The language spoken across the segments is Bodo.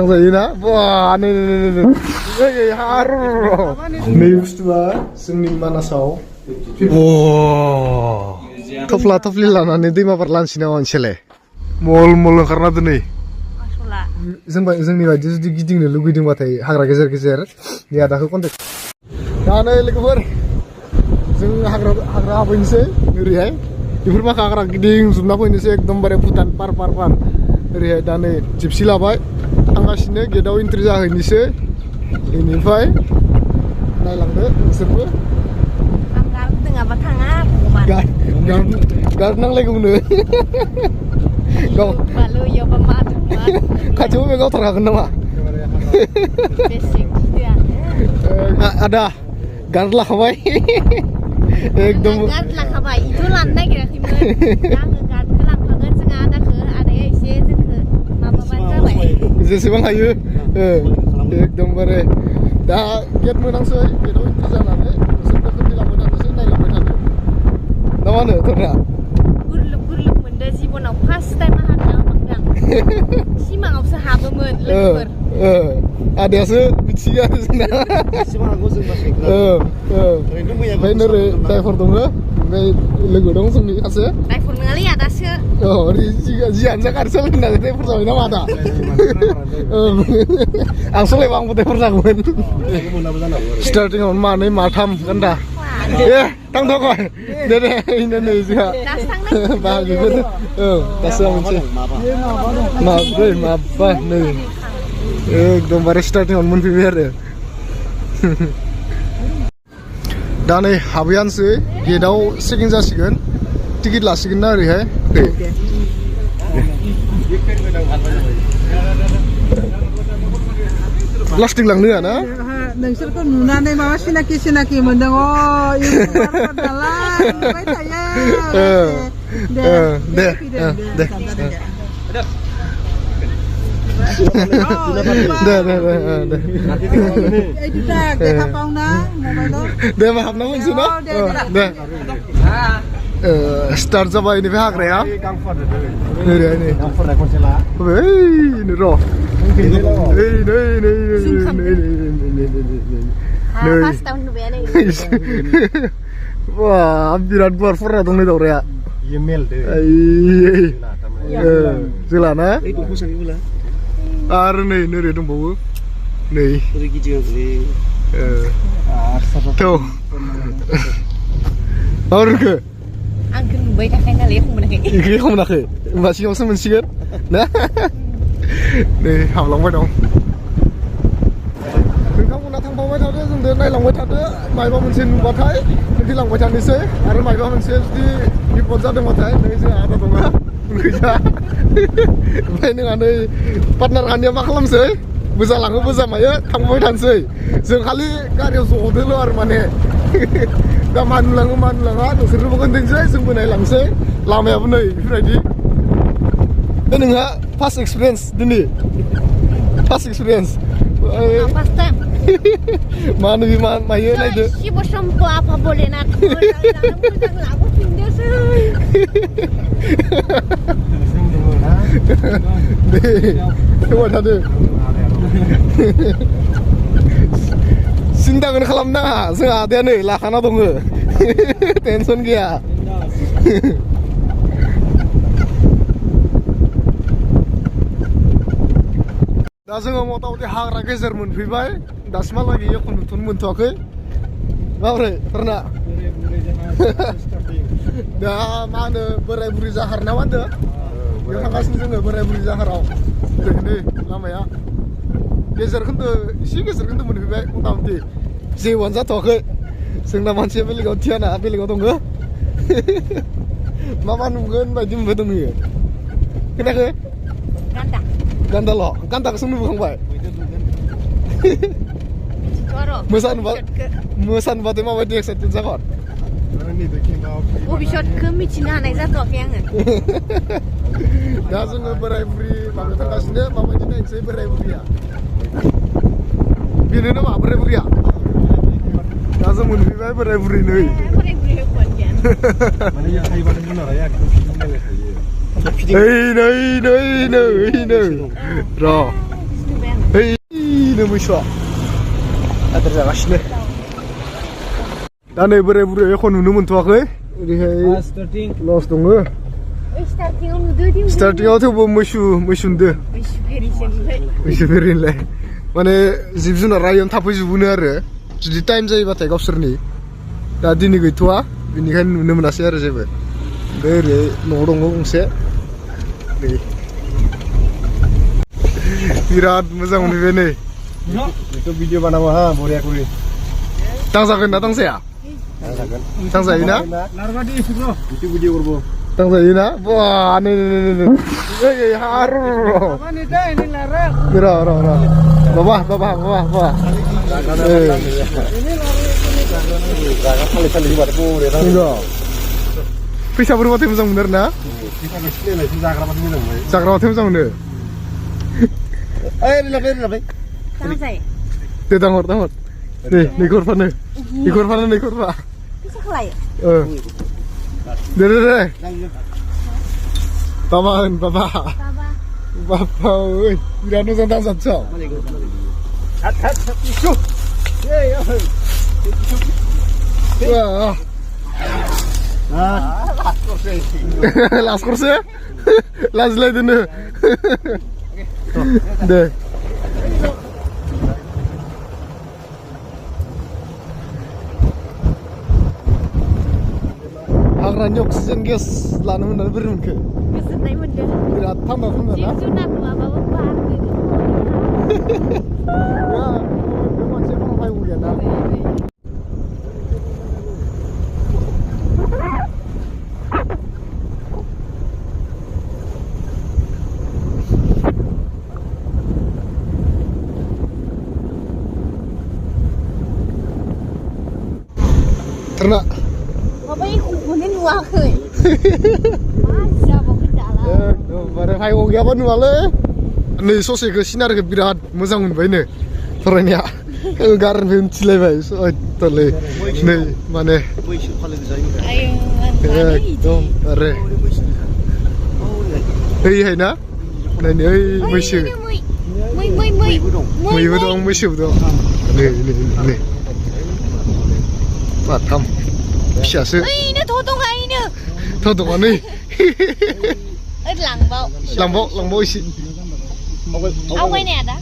जायोना wah नै हार नै बुस्थुआ जोंनि मानासाव थफ्ला थफ्लि लानानै दैमा बारलांसिनो मोनसेले मल मल ओंखारना दोनै जोंनि बायदि जुदि गिदिंनो लुगैदोंबाथाय हाग्रा गेजेर गेजेर दे आदाखौ कन्टेक्ट दा नै लोगोफोर जों हाग्रा हाबैनोसै ओरैहाय बेफोर माखा हाग्रा गिदिंजोबना फैनोसै एकदमबारे भुटान पार पार पार ओरैहाय दा नै जिपसि लाबाय थांगासिनो गेटआव एन्ट्रि जाहैनोसै बेनिफ्राय नायलांदो नोंसोरबो गार नांलायगौनो खाथियाव बे गावथारखागोन नामा आदा गार्ड लाखाबाय एकदम गार्ड लाखाबाय इथ' लानो नागिराखैमोन आङो गार्डखौ लांफागोन जोंहा आदाखौ आदाया एसे जोंखौ माबाबानो जाबाय जेसेबां हायो एकदमबारे दा गेट मोनांसै गेटआव एन्ट्रि जानानै नोंसोरखौ खोन्थिलांबाय थानोसै नायलांबाय थानो ना मा होनो थोरना गुरलुब गुरलुब मोनदो जिबनाव फार्स्ट टाइम हाबना मोनदां सिमाङावसो हाबोमोन लोगोफोर आदायासो मिथियो आरो जोंना ओमफ्राय नोरै ड्राइभार दङ ओमफ्राय लोगो दं जोंनि सासे ड्राइभार नङालै आदासो जियानो जा गारि सालायनो नालाय ड्राइभार जाबाय नामा आदा आं सालायबा आंबो ड्राइभार जागौमोन स्टार्टिंआव मानै माथाम गान्दा दे थांथ'खय दे नै जोंहा बाहागिफोर दासो मोनसे माब्रै माबा नै एकदमबारे स्टार्टिंआवनो मोनफैबाय आरो दा नै हाबैयानोसै गेटआव चेकिं जासिगोन टिकेट लासिगोन ना ओरैहाय प्लास्टिक लांनो ना नोंसोरखौ नुनानै माबा सिनाखि मोनदों इउटिउबार नालाय नुबाय थायो दे दे मा हाबना फैनोसै ना दे स्टार्ट जाबाय बेनिफ्राय हाग्राया ओरैहाय नै र' बिराद गुवार फरा दं नै दावराया जोलाना आरो नै नोरै दंबावो नै थ' आरोखो आंखौ नुबाय थाखाय नालाय एख' मोनाखै होमबा सिगाङावसो मोनसिगोन ना नै हाबलांबाय दं नोंथांमोना थांबावबाय थादो जोंदो नायलांबाय थादो मायबा मोनसे नुबाथाय खोन्थिलांबाय थानोसै आरो मायबा मोनसे जुदि बिपद जादोंबाथाय नै जोंहा आदा दङ गैया ओमफ्राय नोंहा नै पार्टनार हानिया मा खालामसै बोजालाङो बोजामायो थांबाय थानोसै जों खालि गारियाव ज'दोल' आरो माने दा मा नुलाङो मा नुलाङा नोंसोरनोबो खोन्थानोसै जोंबो नायलांसै लामायाबो नै बेफोरबायदि बे नोंहा फार्स्ट एक्सपिरियेन्स दिनै फार्स्ट एक्सपिरियेन्स फार्स्ट टाइम मा नुयो मा मायो नायदो शिव शम्पु आफा भोलेनाथ मोजां लाबोफिनदोसै दे होबाय थादो सिन्थाखौनो खालामनाङा जोंहा आदायानो लाखाना दङ टेनसन गैया दा जोङो मथा मथि हाग्रा गेजेर मोनफैबाय दासिमहालागै एख' नुथ'नो मोनथ'वाखै माबोरै फोरना दा मा होनो बोराय बुरि जाहार ना मा होनदों बेयाव थांगासिनो जोङो बोराय बुरि जाहाराव नै लामाया गेजेर खोन्दो एसे गेजेर खोन्दो मोनफैबाय मथा मथि जेबोआनो जाथ'वाखै जोंना मानसिया बेलेगाव थियाना बेलेगाव दङ मा नुगोन बायदि मोनबाय दङ इयो खोनायाखै गान्दाल' गान्दाखौसो नुबोखांबाय मोसानोबाथाय माबायदि एक्साइटेड जागोन भबिष्यतखौ मिथिनो हानाय जाथ'वाखै आङो दा जोङो बोराय बुरि माबायाव थांगासिनो माबायदि नायनोसै बोराय बुरिया बेनो नामा बोराय बुरिया दा जों मोनफैबाय बोराय बुरि नै नै र' ओइनो मैसोआ आदार जागासिनो दा नै बोराय बुरै एख' नुनो मोनथ'वाखै ओरैहाय लस दङ स्टार्टिंआव नुदो दि स्टार्टिंआव थेवबो मैसो नुदो मैसो फेरिनलाय माने जिब जुनार रायन थाफैजोबोनो आरो जुदि टाइम जायोबाथाय गावसोरनि दा दिनै गैथ'वा बेनिखायनो नुनो मोनासै आरो जेबो ओमफ्राय ओरै न'आव दङ गंसे नै बिराद मोजां मोनफैबाय नै बेथ' भिडिअ बानाबो हा बरिया करि दांजागोन ना दांजाया दांजायोना दांजायोना बा नै ओइ हार बाबा फैसाफोर बाथाय मोजां मोनो आरो ना जाग्राबाथाय मोजां मोनो दे दांहर दे नैखरफानो दे बाबा होन बाबा ओइ बिराद मोजां दांजादों लास्ट खरसे लाजिलायदोनो दे हाग्रानि अक्सिजेन गेस लानो मोननानै बोरै मोनखो गोजोननाय मोनदों बिराद थान्दा ना जिब जुनार नुवाबाबो बार मानसि फरायनाय गैयाना karena apa ini nuwakhै जाबावगोन दाला बारे हायग गैयाबा नुवालै नै ससेखौ सिनारिखौ बिराद मोजां मोनबायनो फरायनाया गारनिफ्राय मिथिलायबाय सयथालै नै माने एकदम आरे ओइहाय ना नायनो ओइ मैसो मैबो दं मैसोबो दं नै माथाम फिसासो ओइनो थ' दङ नै लांबाव एसे आवगायनाया दा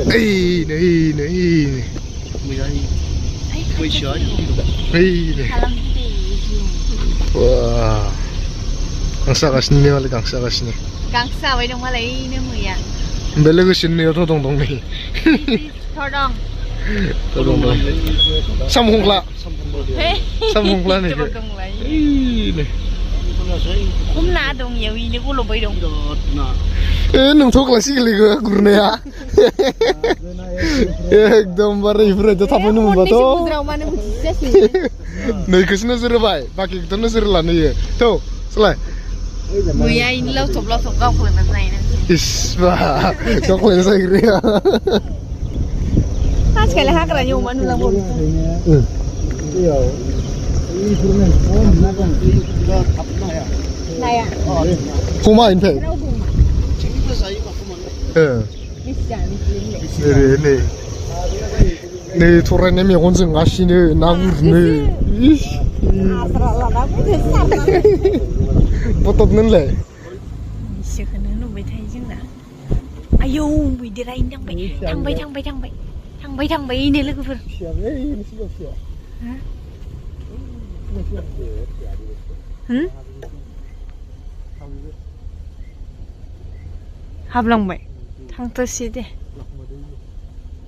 नै गांसो जागासिनो मालाय गांसो जाबाय दं मालाय ओइनो मैया ओमफ्राय लोगोसे नैयाव थ' दं नै दं सामखंख्ला नै हमना दं इयावनो गल'बाय दं नोंथ' ग्लासि गोलैगो गुरनाया एकदमबारे इफोरबायदि थाबैनो मोनबाथ' नैखौसो नोजोर होबाय बाखिखौथ' नोजोर लानो इयो थ' सोलाय मैया इनो लावथब गावख्लायना जायो इस बा गावख्लायना जाहैग्राया आजिखालि हाग्रानि अमा नुलांबावो नाया खमा इनिफ्राय नै थरायनाय मेगन जोंगासिनो ना गुरनो बतबनोलाय इसोखौनो नुबाय थायो जोंना आयौ मैदेरा इनो थांबाय इनो लोगोफोर हाबलांबाय थांथोसै दे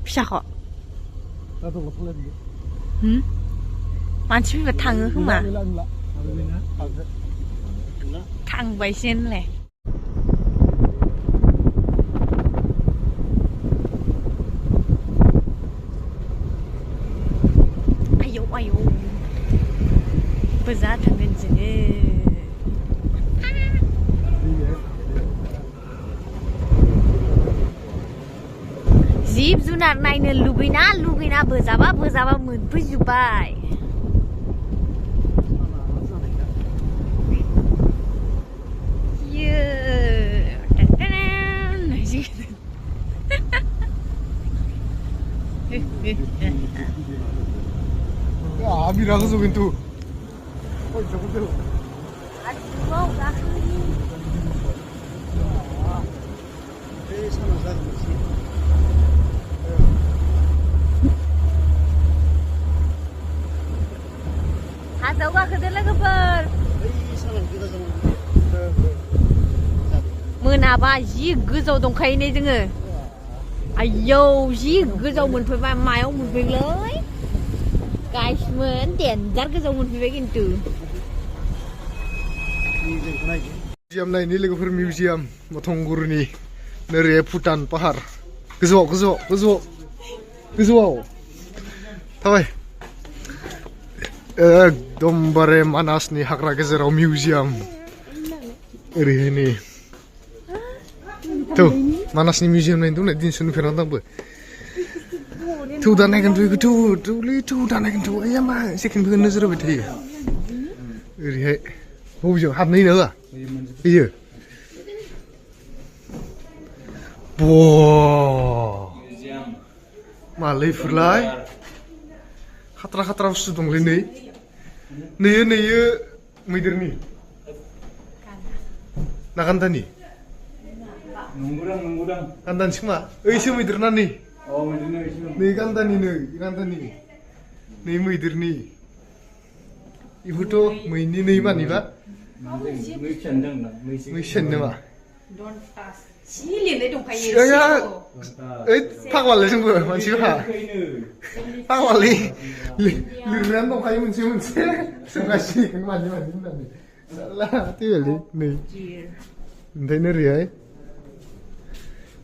फिसाखौ मानसि फैबा थाङो खोमा थांबायसो होनलाय आयौ बोजा थांगोन जोङो जिब जुनार नायनो लुगैना बोजाबा मोनफैजोब्बाय Abira gozo kintu. Oh, jauh jauh. Aduh, mau gakhiri. Hasil gakhiri logoफोर. मोनाबा जि गोजौ दंखायो ने जोङो आयौ जि गोजौ मोनफैबाय मायाव मोनफैलै गाइसमोन देन्जार गोजौ मोनफैबाय खिन्थु मिउजियाम नायनि लोगोफोर मिउजियाम मथंगुरनि नोरै भुटान पाहार गोजौआव थाबाय एकदमबारे मानासनि हाग्रा गेजेराव मिउजियाम ओरैहाय नै थौ मानासनि मिउजियाम नायनो दंनाय दिनैसो नुफेराखै आंबो थौ दा नायगोन थौ दा नायगोन आइया मा सेकेन्डखौ नोजोर होबाय थायो ओरैहाय बबेयाव हाबनाय नङा बेयो मालै इफोरलाय खाथ्रा बुस्थु दंलै नैयो मैदेरनि ना गान्दानि गान्दानि खोमा ओइसो मैदेरना नै गान्दानि नै मैदेरनि इफोरथ' मैनि नै मानिबा मैसोन नामा ओइ फाग्लालै जोंबो मानसिफोरा फाग्लालै लिरनायानो दंखायो मोनसे सोंगासिनो मानि होननानै साला थैबायलै नै ओमफ्राय नोरैहाय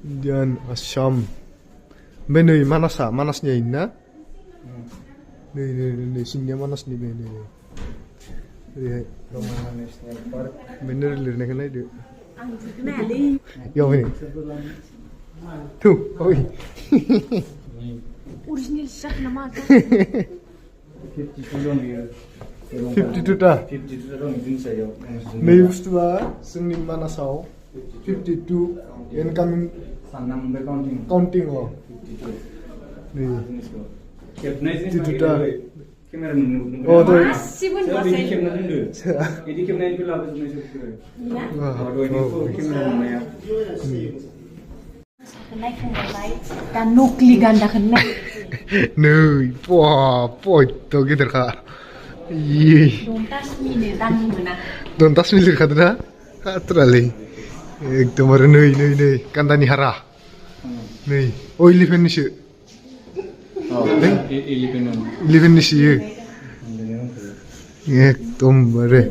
इण्डियान आसाम ओमफ्राय नै मानासनि आइनि ना नै सिंनिया मानासनि नै ओरैहाय ओमफ्राय नोरै लिरनायखौ नायदो याव फैनो थौ ओइ original shot nama 52 टा नै बुस्थुआ जोंनि मानासाव 52 इनकामिं काउन्टिं नै 52 टा Oh, tuh. masih pun bahasa Ini kemana itu lah dan nukli ganda kena Nih, wah, itu gitu kak. Ih, dontas mini dan mana dontas milir katanya, terali. Kemarin nih, kandani hara. Nih, oh eleven nih sih. Eleven nih sih. Kemarin.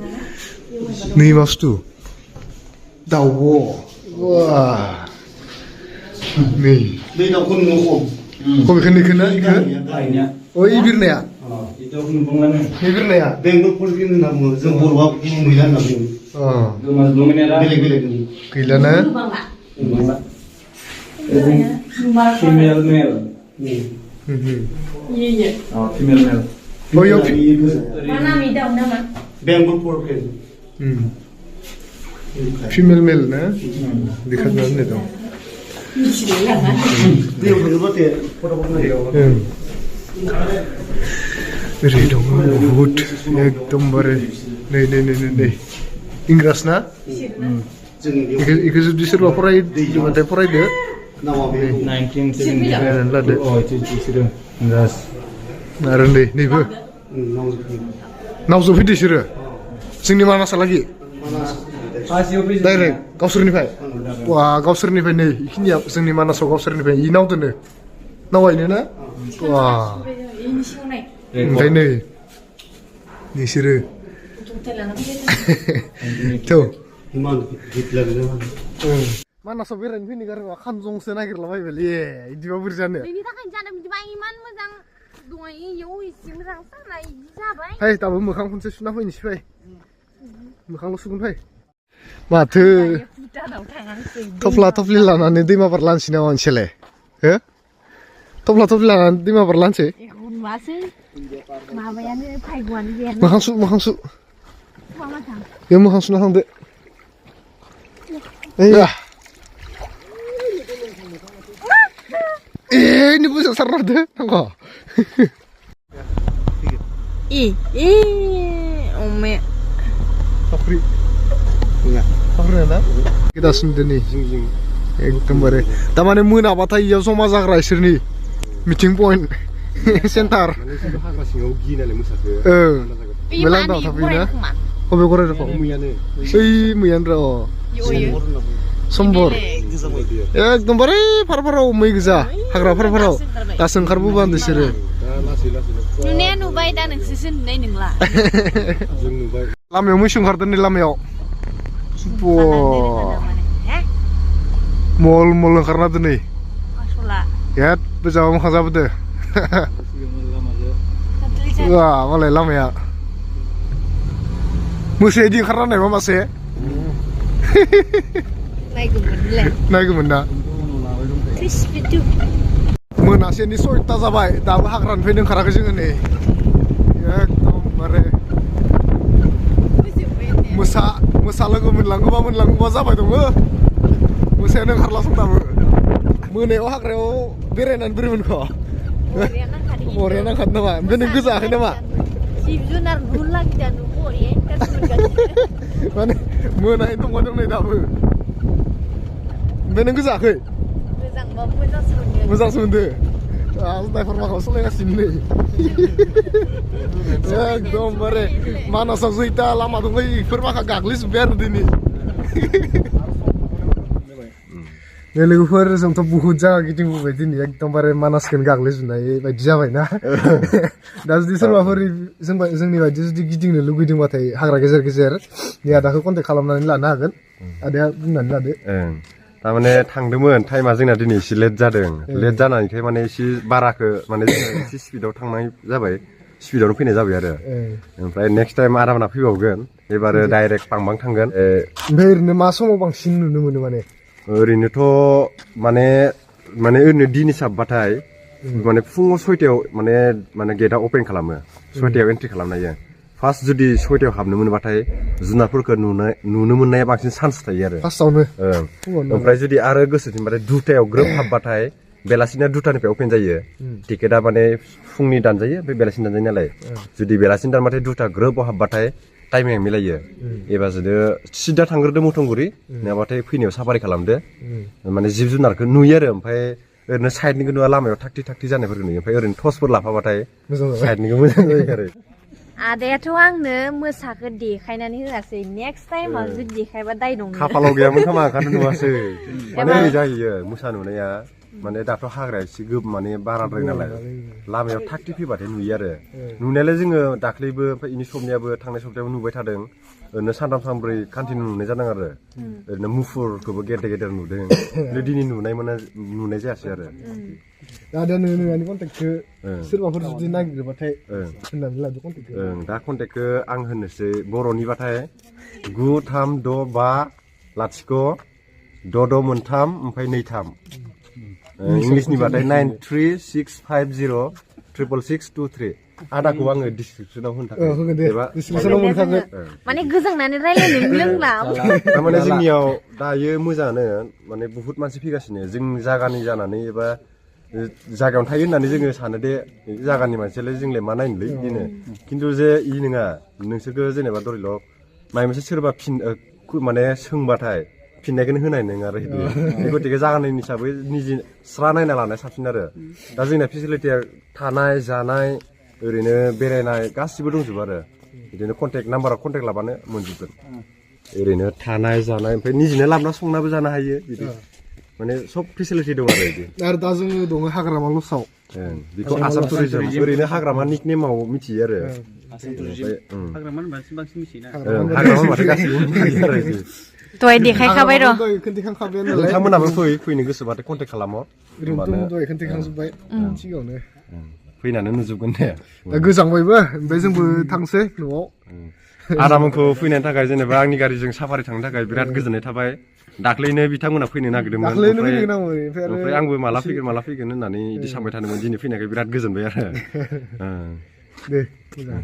Nih mas tuh. Dawo. Wah. Nih. Đây là con ngô khổng. Kok ikan ikan? Oh ibir nih ya? Itu penumpang Ibir nih ya? Bengal pun kini nama Zembur wak ini milan nama. Oh. belum ini ada. Bilik ni. Gila na? Female male. iya Oh, female male. Oh yo. mana midau nama Bengal pun kini. Female male na? Lihat mana dong? Dia betul betul. Foto-foto dia. Beri dong, wood, ekdom bare, nih, Inggris na? Jadi Iku di seru porai, di mana porai deh? nama be. 1970. Lah deh, Oh, itu sudah. Enggak. naran deh, nih bu, Nama. nauzu di seru, sing di mana lagi? Direct, kau sering nih, wah, kau sering nih nih, ini ya, sing di mana so kau sering nih, ini nau tuh nih, nau ini na? Wah, ini sih naik nih seru, hotel anak tuh. Iman Hitler ni. Mana sobiran ini karena kanjong senagir lah beli, itu apa berjana? ini tak kan jangan mencoba iman mazang dua ini yo isi mazang sana ini siapa Hai, tapi mukhang pun sesuatu apa ini sih? Mukhang lo sukun hai. Matu, topla lah nanti di mana perlan sini awan sele, ya? Topla lah nanti di mana perlan sih? masih ma bayarnya paiguan dia Mukhang su, mama sang ya mukhang su nang deh. Ya. ini busuk sarade tangko. Ome. Sapri. Iya. Sapri ना? Kita sendiri. एकदमबारे तामाने मोनाबाथाय इयाव जमा जाग्रा इसोरनि मिटिं पइन्ट सेन्टार हाग्रा सिङाव गिनानै मोसाखो मेला दाव थाफैना बबे गराय रखम मैयानो ओइ मैयानो र' सम्बर एकदमबारे फारफाराव मै गोजा हाग्रा फारफाराव दासो ओंखारबोबानो बिसोरो नुनाया नुबाय दा नोंसोरसो नुनाय नंला जों नुबाय लामायाव मैसो ओंखारदों नै लामायाव मल मल ओंखारना दोनै हेद बोजाबा मोखां जाबोदो मालाय लामाया मोसाया इदि ओंखारना नायबा मासे नायगौमोन ना मोनासेनि 6ता जाबाय दाबो हाग्रानिफ्रायनो ओंखाराखै जोङो नै एकदमबारे मोसा लोगो मोनलाङोबा जाबाय दङ मोसायानो ओंखारलासं दाबो मोनायाव हाग्रायाव बेरायनानै बोरै मोनखो बरिया नांखादो नामा ओमफ्राय नों गोजाखै नामा जिब जुनार नुलागिदानु बरिया माने मोनायनो दङ नै दाबो ओमफ्राय नों गोजाखै मोजांसो मोनदो दाइभार माखाव सालायगासिनो नै एकदमबारे मानासाव जैता लामा दङ इफोर माखा गाग्लिजोब्बाय आरो दिनै लोगोफोर जोंथ' बुहुत जायगा गिदिंबोबाय दिनै एकदमबारे मानासखौनो गाग्लिजोबनाय बायदि जाबायना दा जुदि सोरबाफोर जोंनि बायदि जुदि गिदिंनो लुगैदोंबाथाय हाग्रा गेजेर गेजेर नै आदाखौ कन्टेक्ट खालामनानै लानो हागोन आदाया बुंनानै लादो थारमाने थांदोंमोन टाइमा जोंना दिनै एसे लेट जादों लेट जानायखाय माने एसे बाराखौ माने एसे स्पिडाव थांनाय जाबाय स्पिडावनो फैनाय जाबाय आरो ओमफ्राय नेक्स्ट टाइम आराम होना फैबावगोन एबार डाइरेक्ट बांबां थांगोन ओमफ्राय ओरैनो मा समाव बांसिन नुनो मोनो माने ओरैनोथ' माने ओरैनो दिन हिसाबबाथाय माने फुङाव 6टायाव माने गेटआ अपेन खालामो 6टायाव एन्ट्रि खालामनो हायो फार्स्ट जुदि 6टायाव हाबनो मोनबाथाय जुनारफोरखौ नुनो मोननाया बांसिन चान्स थायो आरो फार्स्टआवनो ओमफ्राय जुदि आरो गोसोथिंबाथाय 2टायाव ग्रोब हाबबाथाय बेलासिना 2टानिफ्राय अपेन जायो टिकेटआ माने फुंनि दानजायो ओमफ्य बेलासिनि दानजायो नालाय जुदि बेलासिनि दानबाथाय 2टा ग्रोबाव हाबबाथाय टाइमिं मिलायो एबा जुदि सिदा थांग्रोदो मथंगुरि नङाबाथाय फैनायाव साफारि खालामदो माने जिब जुनारखौ नुयो आरो ओमफ्राय ओरैनो साइडनिखौ नुवा लामायाव थागथि जानायफोरखौ नुयो ओमफ्राय ओरैनो टर्चफोर लाफाबाथाय साइडनिखौ मोजां जायो आरो आदायाथ' आंनो मोसाखौ देखायनानै होआसै नेक्स्ट टाइमाव जुदि देखायबा दाय दं खाफालाव गैयामोन खोमा ओंखारनो नुवासै माने ओरै जाहैयो मोसा नुनाया माने दाथ' हाग्राया एसे माने बाराद्राय नालाय लामायाव थागथि फैबाथाय नुयो आरो नुनायालाय जोङो दाख्लैबो ओमफ्राय इनि सबनियाबो थांनाय सप्तायाव नुबाय थादों ओरैनो सानथाम सानब्रै कन्टिनिउ नुनाय जादों आरो ओरैनो मुफुरखौबो गेदेर नुदों दिनै नुनाय जायासै आरो दा नोंनि कन्टेक्टखौ सोरबाफोर जुदि नागिरोबाथाय होननानै लादो कन्टेक्टखौ दा कन्टेक्टखौ आं होननोसै बर'निबाथाय 9365 ओमफ्राय 23 इंलिशनिबाथाय 936506623 आदाखौ आङो डिसक्रिपसनाव होनो थाखाय होगोन दे डिसक्रिपसनाव मोनखागोन माने गोजांनानै रायलायनो लोंला थारमाने जोंनियाव दायो मोजाङानो माने बहुत मानसि फैगासिनो जों जागानि जानानै एबा जागायावनो थायो होननानै जोङो सानो दे जागानि मानसियालाय जोंलाय मा नायनोलै बिदिनो खिन्थु जे इ नङा नोंसोरखौ जेनेबा धरिल' माय मोनसे सोरबा माने सोंबाथाय फिननायखौनो होनाय नङा आरो बे गतिके जागानायनि हिसाबै निजे स्रा नायना लानाय साबसिन आरो दा जोंना फेसिलिटिया थानाय जानाय ओरैनो बेरायनाय गासिबो दंजोबो आरो बिदिनो कन्टेक्ट नाम्बाराव कन्टेक्ट लाबानो मोनजोबगोन ओरैनो थानाय जानाय ओमफ्राय निजेनो लाबोना संनाबो जानो हायो बिदि माने सब फेसिलिटि दं आरो बिदि आरो दा जोङो दङ हाग्रामा लसाव बेखौ आसाम टुरिजम ओरैनो हाग्रामा निकनेमाव मिथियो आरो हाग्रामा होनबासो बांसिन मिथियोना हाग्रामा होनबाथाय गासिबो मिथियो आरो दहाय देखायखाबाय र' नोंथांमोनाबो फैनो गोसोबाथाय कन्टेक्ट खालामो दहाय खोन्थाखांजोब्बाय सिगाङावनो फैनानै नुजोबगोन दे दा गोजांबायबो ओमफ्राय जोंबो थांसै न'आव आदामोनखौ फैनायनि थाखाय जेनेबा आंनि गारिजों साफारि थांनो थाखाय बिराद गोजोननाय थाबाय दाख्लैनो बिथांमोना फैनो नागिरदोंमोन ओमफ्राय आंबो माला फैगोन होननानै बिदि सानबाय थादोंमोन दिनै फैनायखाय बिराद गोजोनबाय आरो दे मोजां